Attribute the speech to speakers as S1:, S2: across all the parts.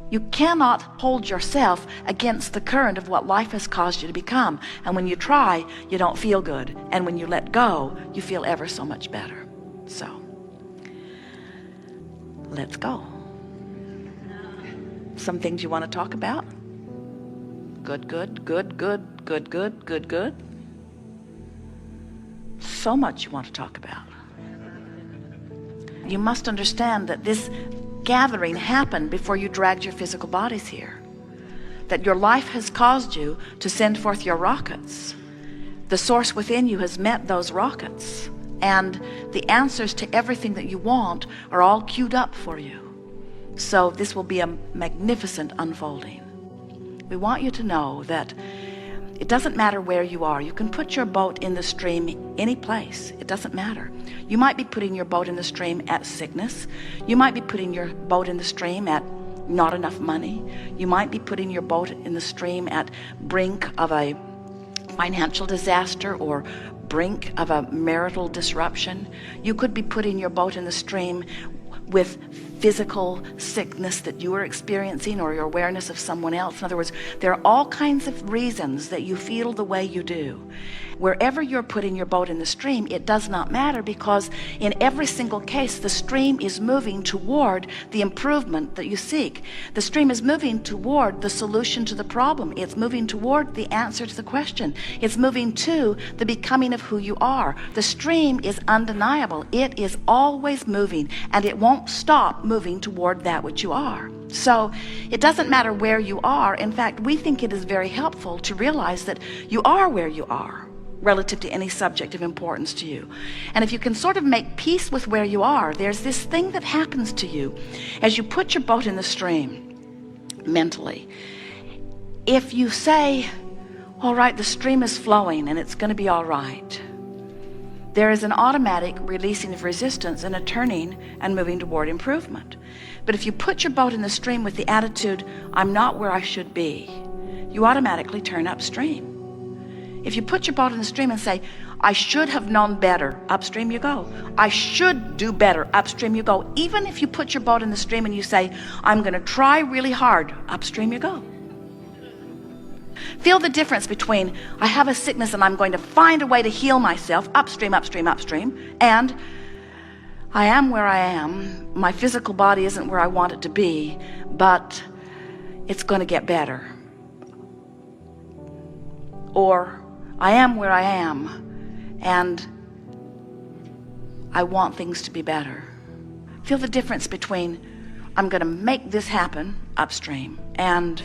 S1: You cannot hold yourself against the current of what life has caused you to become. And when you try, you don't feel good. And when you let go, you feel ever so much better. So, let's go. Some things you want to talk about? Good, good, good, good, good, good, good, good. So much you want to talk about. You must understand that this gathering happened before you dragged your physical bodies here. That your life has caused you to send forth your rockets. The source within you has met those rockets. And the answers to everything that you want are all queued up for you. So this will be a magnificent unfolding. We want you to know that it doesn't matter where you are. You can put your boat in the stream any place. It doesn't matter. You might be putting your boat in the stream at sickness. You might be putting your boat in the stream at not enough money. You might be putting your boat in the stream at brink of a financial disaster or brink of a marital disruption. You could be putting your boat in the stream with physical sickness that you are experiencing or your awareness of someone else. In other words, there are all kinds of reasons that you feel the way you do. Wherever you're putting your boat in the stream, it does not matter, because in every single case, the stream is moving toward the improvement that you seek. The stream is moving toward the solution to the problem. It's moving toward the answer to the question. It's moving to the becoming of who you are. The stream is undeniable. It is always moving, and it won't stop moving toward that which you are. So it doesn't matter where you are. In fact, we think it is very helpful to realize that you are where you are relative to any subject of importance to you. And if you can sort of make peace with where you are, there's this thing that happens to you as you put your boat in the stream mentally. If you say, all right, the stream is flowing and it's going to be all right, there is an automatic releasing of resistance and a turning and moving toward improvement. But if you put your boat in the stream with the attitude, I'm not where I should be, you automatically turn upstream. If you put your boat in the stream and say, I should have known better, upstream you go. I should do better, upstream you go. Even if you put your boat in the stream and you say, I'm going to try really hard, upstream you go. Feel the difference between, I have a sickness and I'm going to find a way to heal myself, upstream, upstream, upstream, and I am where I am. My physical body isn't where I want it to be, but it's going to get better. Or I am where I am, and I want things to be better. Feel the difference between, I'm going to make this happen, upstream, and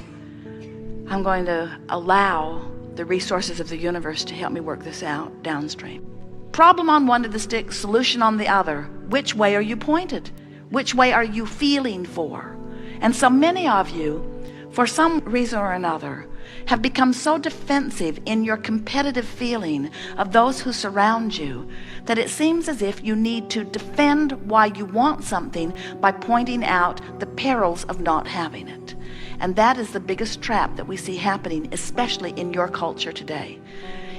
S1: I'm going to allow the resources of the universe to help me work this out, downstream. Problem on one of the sticks, solution on the other. Which way are you pointed? Which way are you feeling for? And so many of you, for some reason or another, have become so defensive in your competitive feeling of those who surround you that it seems as if you need to defend why you want something by pointing out the perils of not having it. And that is the biggest trap that we see happening, especially in your culture today.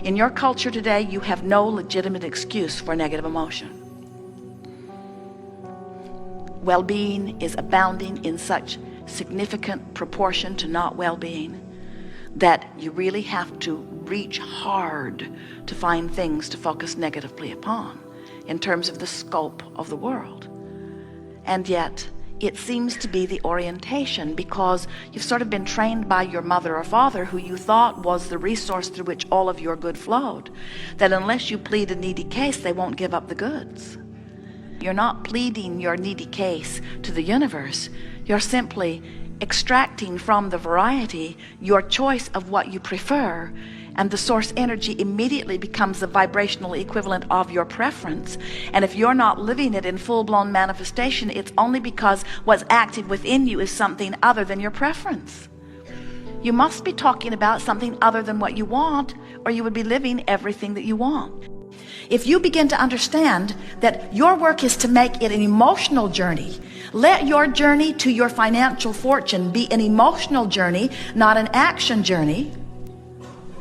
S1: In your culture today, you have no legitimate excuse for negative emotion. Well-being is abounding in such significant proportion to not well-being that you really have to reach hard to find things to focus negatively upon in terms of the scope of the world. And yet it seems to be the orientation, because you've sort of been trained by your mother or father, who you thought was the resource through which all of your good flowed, that unless you plead a needy case, they won't give up the goods. You're not pleading your needy case to the universe. You're simply extracting from the variety your choice of what you prefer, and the source energy immediately becomes the vibrational equivalent of your preference. And if you're not living it in full-blown manifestation, it's only because what's active within you is something other than your preference. You must be talking about something other than what you want, or you would be living everything that you want. If you begin to understand that your work is to make it an emotional journey, let your journey to your financial fortune be an emotional journey, not an action journey.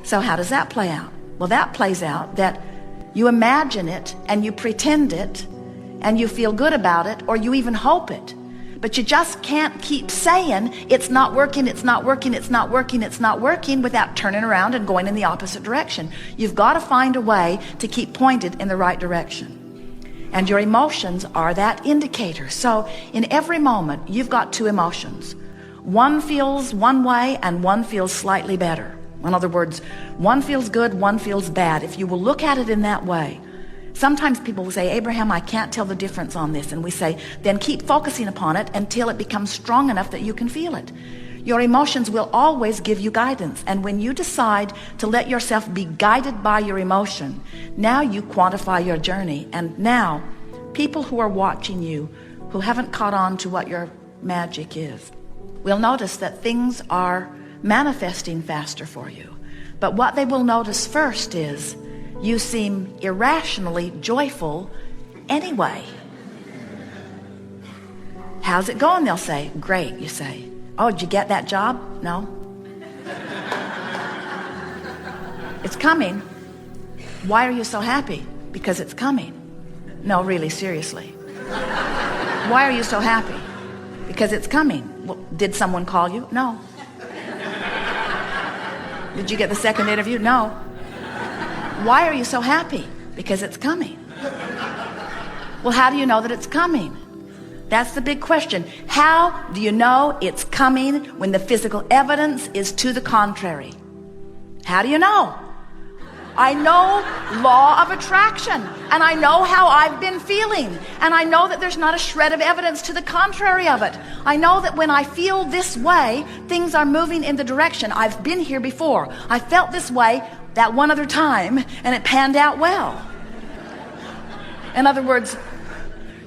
S1: So how does that play out? Well, that plays out that you imagine it and you pretend it and you feel good about it, or you even hope it. But you just can't keep saying, it's not working, it's not working, it's not working, it's not working, without turning around and going in the opposite direction. You've got to find a way to keep pointed in the right direction. And your emotions are that indicator. So in every moment, you've got two emotions. One feels one way and one feels slightly better. In other words, one feels good, one feels bad. If you will look at it in that way. Sometimes people will say, Abraham, I can't tell the difference on this. And we say, then keep focusing upon it until it becomes strong enough that you can feel it. Your emotions will always give you guidance. And when you decide to let yourself be guided by your emotion, now you quantify your journey. And now, people who are watching you, who haven't caught on to what your magic is, will notice that things are manifesting faster for you. But what they will notice first is you seem irrationally joyful anyway. How's it going? They'll say, great. You say, oh, did you get that job? No. It's coming. Why are you so happy? Because it's coming. No, really, seriously. Why are you so happy? Because it's coming. Well, did someone call you? No. Did you get the second interview? No. Why are you so happy? Because it's coming. Well, how do you know that it's coming? That's the big question. How do you know it's coming when the physical evidence is to the contrary? How do you know? I know law of attraction, and I know how I've been feeling, and I know that there's not a shred of evidence to the contrary of it. I know that when I feel this way, things are moving in the direction. I've been here before. I felt this way that one other time, and it panned out well. In other words,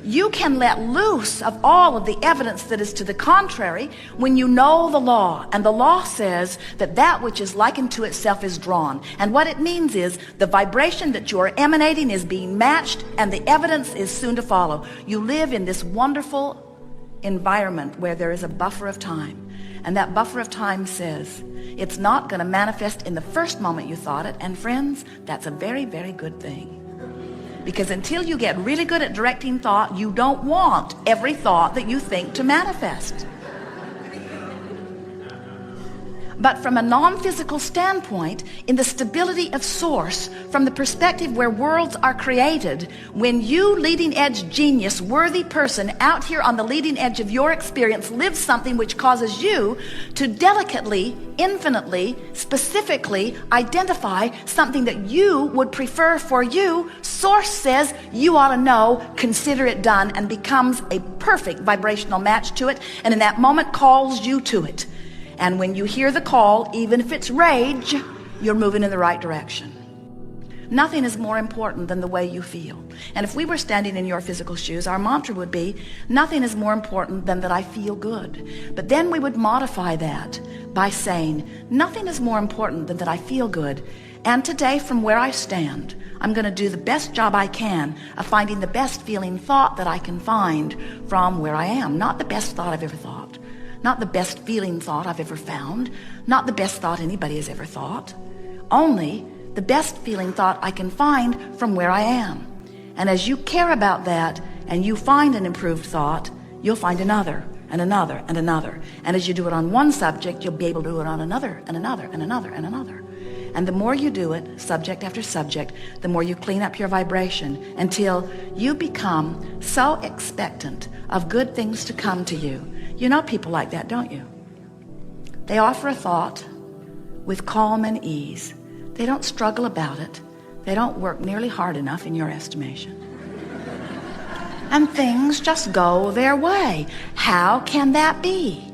S1: you can let loose of all of the evidence that is to the contrary when you know the law. And the law says that that which is likened to itself is drawn. And what it means is the vibration that you are emanating is being matched, and the evidence is soon to follow. You live in this wonderful environment where there is a buffer of time. And that buffer of time says it's not going to manifest in the first moment you thought it. And friends, that's a very, very good thing. Because until you get really good at directing thought, you don't want every thought that you think to manifest. But from a non-physical standpoint, in the stability of source, from the perspective where worlds are created, when you, leading edge genius, worthy person, out here on the leading edge of your experience, live something which causes you to delicately, infinitely, specifically identify something that you would prefer for you, source says you ought to know, consider it done, and becomes a perfect vibrational match to it, and in that moment calls you to it. And when you hear the call, even if it's rage, you're moving in the right direction. Nothing is more important than the way you feel. And if we were standing in your physical shoes, our mantra would be, nothing is more important than that I feel good. But then we would modify that by saying, nothing is more important than that I feel good. And today, from where I stand, I'm going to do the best job I can of finding the best feeling thought that I can find from where I am. Not the best thought I've ever thought. Not the best feeling thought I've ever found. Not the best thought anybody has ever thought. Only the best feeling thought I can find from where I am. And as you care about that and you find an improved thought, you'll find another and another and another. And as you do it on one subject, you'll be able to do it on another and another and another and another. And the more you do it, subject after subject, the more you clean up your vibration until you become so expectant of good things to come to you. You know people like that, don't you? They offer a thought with calm and ease. They don't struggle about it. They don't work nearly hard enough in your estimation. And things just go their way. How can that be?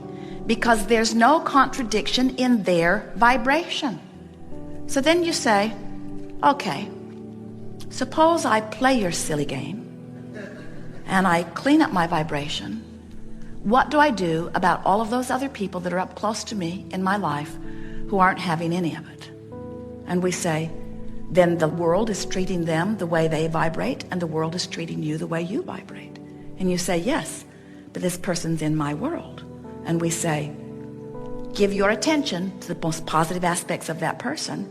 S1: Because there's no contradiction in their vibration. So then you say, okay, suppose I play your silly game and I clean up my vibration. What do I do about all of those other people that are up close to me in my life who aren't having any of it? And we say, then the world is treating them the way they vibrate, and the world is treating you the way you vibrate. And you say, yes, but this person's in my world. And we say, give your attention to the most positive aspects of that person,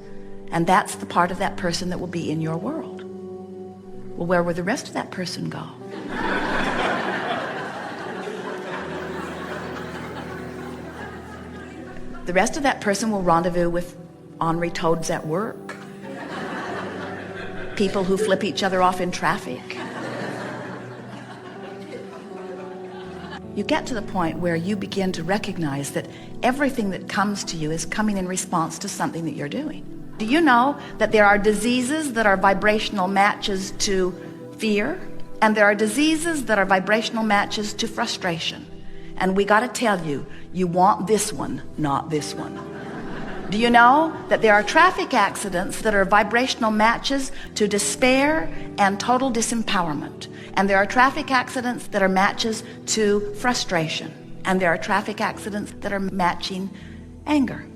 S1: and that's the part of that person that will be in your world. Well, where will the rest of that person go? The rest of that person will rendezvous with ornery toads at work, people who flip each other off in traffic. You get to the point where you begin to recognize that everything that comes to you is coming in response to something that you're doing. Do you know that there are diseases that are vibrational matches to fear, and there are diseases that are vibrational matches to frustration? And we got to tell you, you want this one, not this one. Do you know that there are traffic accidents that are vibrational matches to despair and total disempowerment? And there are traffic accidents that are matches to frustration. And there are traffic accidents that are matching anger.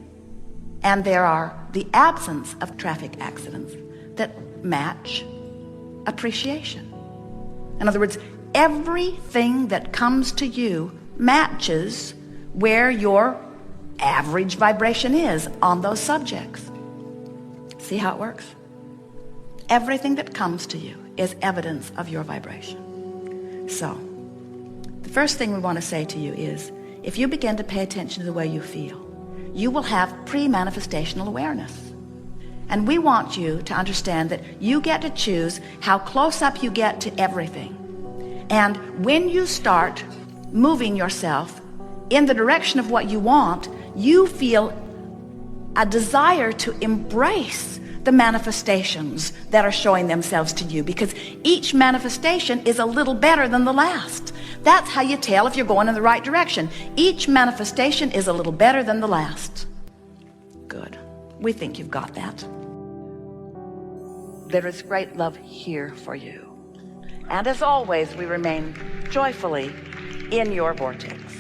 S1: And there are the absence of traffic accidents that match appreciation. In other words, everything that comes to you matches where your average vibration is on those subjects. See how it works? Everything that comes to you is evidence of your vibration. So, the first thing we want to say to you is, if you begin to pay attention to the way you feel, you will have pre-manifestational awareness. And we want you to understand that you get to choose how close up you get to everything. And when you start moving yourself in the direction of what you want, you feel a desire to embrace the manifestations that are showing themselves to you, because each manifestation is a little better than the last. That's how you tell if you're going in the right direction. Each manifestation is a little better than the last. Good. We think you've got that. There is great love here for you. And as always, we remain joyfully in your vortex.